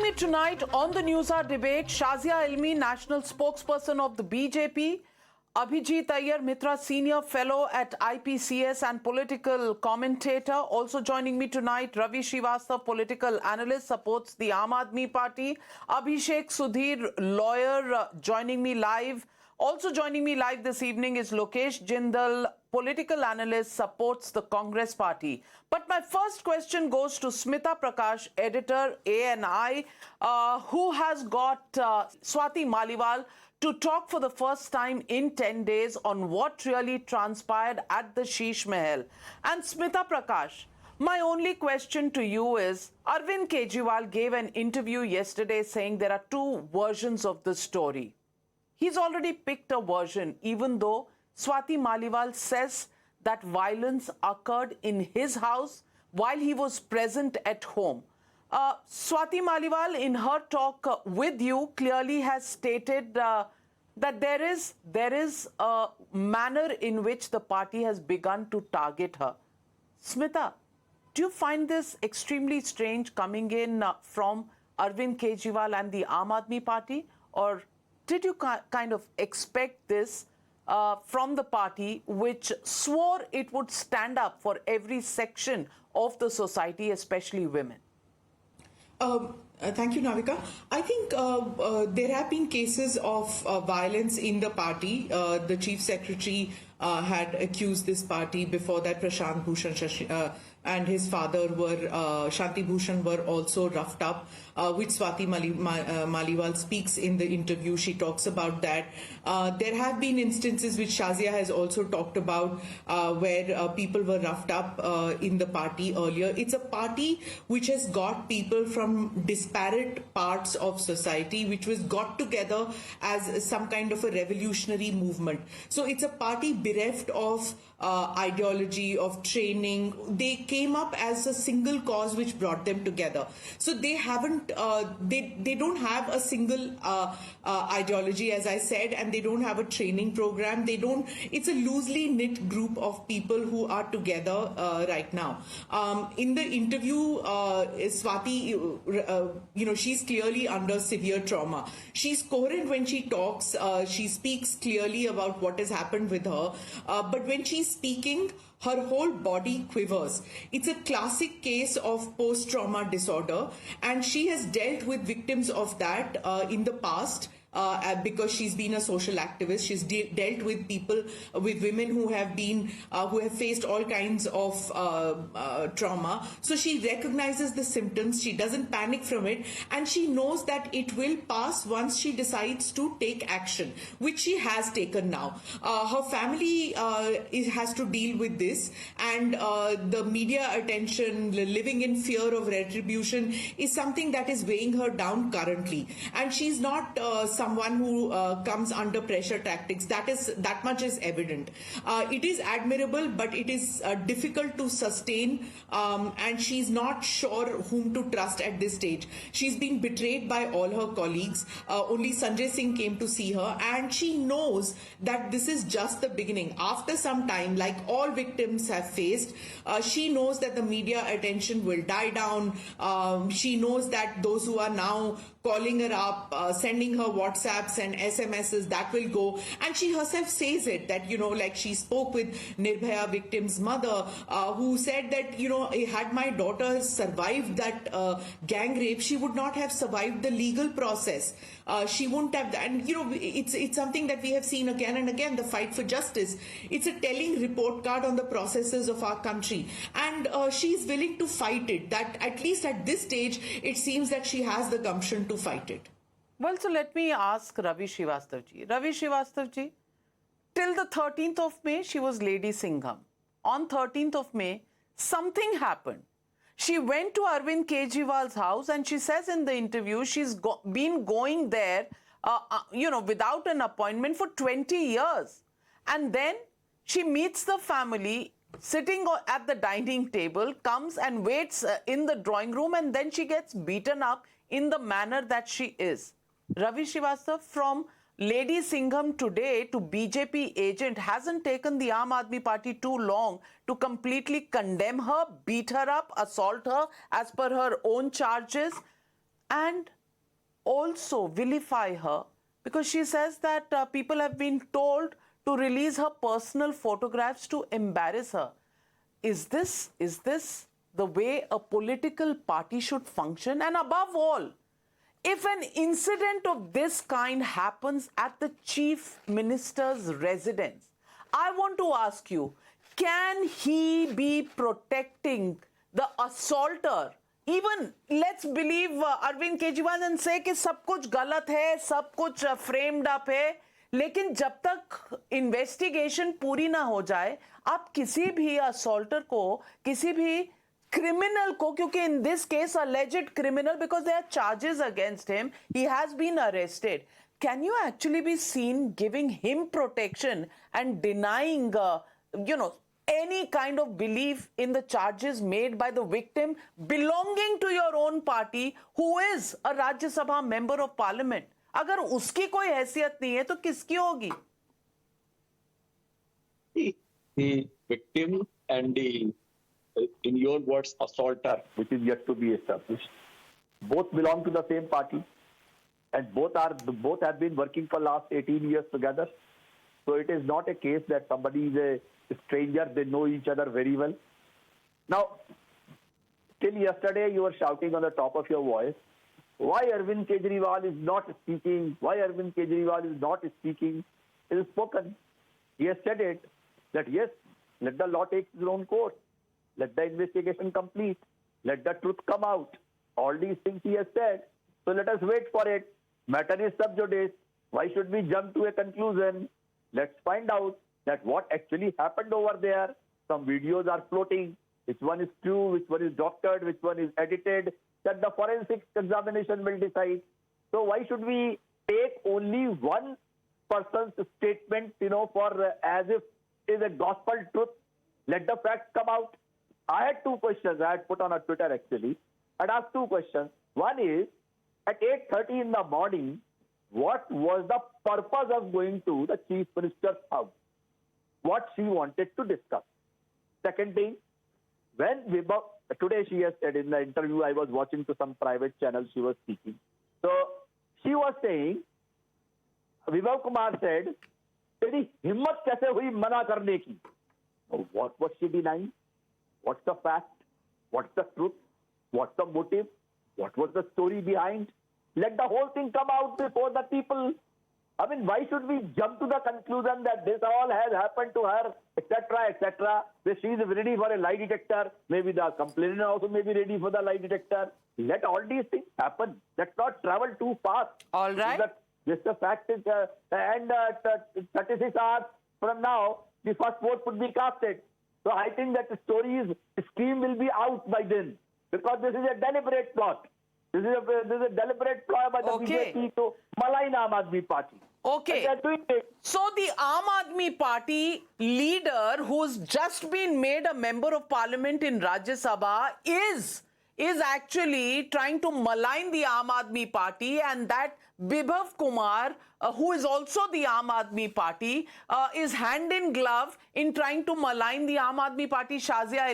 me tonight on the News Hour debate, Shazia Ilmi, national spokesperson of the BJP, Abhijit Iyer Mitra, senior fellow at IPCS and political commentator. Also joining me tonight, Ravi Srivastava, political analyst, supports the Aam Aadmi Party. Abhishek Sudhir, lawyer, joining me live. Also joining me live this evening is Lokesh Jindal, political analyst, supports the Congress Party. But my first question goes to Smita Prakash, editor, ANI, who has got Swati Maliwal to talk for the first time in 10 days on what really transpired at the Sheesh Mahal. And Smita Prakash, my only question to you is, Arvind Kejriwal gave an interview yesterday saying there are two versions of the story. He's already picked a version, even though Swati Maliwal says that violence occurred in his house while he was present at home. Swati Maliwal, in her talk with you, clearly has stated that there is a manner in which the party has begun to target her. Smita, do you find this extremely strange coming in from Arvind Kejriwal and the Aam Aadmi Party, or did you kind of expect this from the party, which swore it would stand up for every section of the society, especially women? Thank you, Navika. I think there have been cases of violence in the party. The chief secretary had accused this party. Before that, Prashant Bhushan and his father Shanti Bhushan were also roughed up, which Swati Maliwal speaks in the interview. She talks about that. There have been instances which Shazia has also talked about where people were roughed up in the party earlier. It's a party which has got people from disparate parts of society, which was got together as some kind of a revolutionary movement. So it's a party bereft of ideology, of training. They came up as a single cause which brought them together. So they haven't, they don't have a single ideology, as I said, and they don't have a training program. It's a loosely knit group of people who are together right now. In the interview, Swati, she's clearly under severe trauma. She's coherent when she talks. She speaks clearly about what has happened with her. But when she's speaking, her whole body quivers. It's a classic case of post-trauma disorder, and she has dealt with victims of that in the past. Because she's been a social activist, she's dealt with people, with women who have faced all kinds of trauma. So she recognizes the symptoms, she doesn't panic from it, and she knows that it will pass once she decides to take action, which she has taken now. Her family has to deal with this, and the media attention, living in fear of retribution, is something that is weighing her down currently. And she's not someone who comes under pressure tactics. That much is evident. It is admirable, but it is difficult to sustain, and she's not sure whom to trust at this stage. She's been betrayed by all her colleagues. Only Sanjay Singh came to see her, and she knows that this is just the beginning. After some time, like all victims have faced, she knows that the media attention will die down. She knows that those who are now calling her up, sending her WhatsApps and SMSs, that will go. And she herself says it, that, like she spoke with Nirbhaya victim's mother, who said that, had my daughter survived that gang rape, she would not have survived the legal process. She wouldn't have, and it's something that we have seen again and again, the fight for justice. It's a telling report card on the processes of our country, and she's willing to fight it. That at least at this stage, it seems that she has the gumption to fight it. Well, so let me ask Ravi Srivastava ji. Ravi Srivastava ji, till the 13th of May, she was Lady Singham. On 13th of May, something happened. She went to Arvind Kejriwal's house, and she says in the interview she's been going there, without an appointment for 20 years. And then she meets the family sitting at the dining table, comes and waits in the drawing room, and then she gets beaten up in the manner that she is. Ravi Srivastava, from Lady Singham today to BJP agent, hasn't taken the Aam Aadmi Party too long to completely condemn her, beat her up, assault her as per her own charges. and also vilify her because she says that people have been told to release her personal photographs to embarrass her. Is this the way a political party should function? And above all, if an incident of this kind happens at the chief minister's residence, I want to ask you, can he be protecting the assaulter? Even let's believe Arvind Kejriwal and say कि सब कुछ गलत है, सब कुछ framed up है, लेकिन जब तक इन्वेस्टिगेशन पूरी ना हो जाए, आप किसी भी assaulter को, किसी भी criminal को, क्योंकि in this case alleged criminal because there are charges against him, he has been arrested. Can you actually be seen giving him protection and denying, any kind of belief in the charges made by the victim belonging to your own party who is a Rajya Sabha member of parliament? अगर उसकी कोई हैसियत नहीं है तो किसकी होगी? The victim and the, in your words, assaulter, which is yet to be established, both belong to the same party, and both have been working for last 18 years together. So it is not a case that somebody is a stranger, they know each other very well. Now, till yesterday you were shouting on the top of your voice, why Arvind Kejriwal is not speaking, why Arvind Kejriwal is not speaking. It is spoken. He has said it, that yes, let the law take its own course, let the investigation complete, let the truth come out. All these things he has said. So let us wait for it. Matter is sub judice. Why should we jump to a conclusion? Let's find out that what actually happened over there. Some videos are floating. Which one is true, which one is doctored, which one is edited, that the forensic examination will decide. So why should we take only one person's statement, for as if it is a gospel truth? Let the facts come out. I had two questions I had put on a Twitter actually. I'd asked two questions. One is, at 8:30 in the morning, what was the purpose of going to the Chief Minister's house? What she wanted to discuss. Second thing, when Vibhav, today she has said in the interview I was watching to some private channel, she was speaking. So she was saying, Vibhav Kumar said, तेरी हिम्मत कैसे हुई मना करने की? What was she denying? What's the fact? What's the truth? What's the motive? What was the story behind? Let the whole thing come out before the people. I mean, why should we jump to the conclusion that this all has happened to her, etc., etc.? She is ready for a lie detector. Maybe the complainant also may be ready for the lie detector. Let all these things happen. Let's not travel too fast. All right. This the fact is, and 36 hours from now, the first vote would be casted. So I think that the scheme will be out by then, because this is a deliberate plot. This is a deliberate ploy by the BJP to malign Aam Aadmi Party. Okay. So the Aam Aadmi Party leader, who's just been made a member of parliament in Rajya Sabha, is actually trying to malign the Aam Aadmi Party, and that Vibhav Kumar, who is also the Aam Aadmi Party, is hand in glove in trying to malign the Aam Aadmi Party. Shazia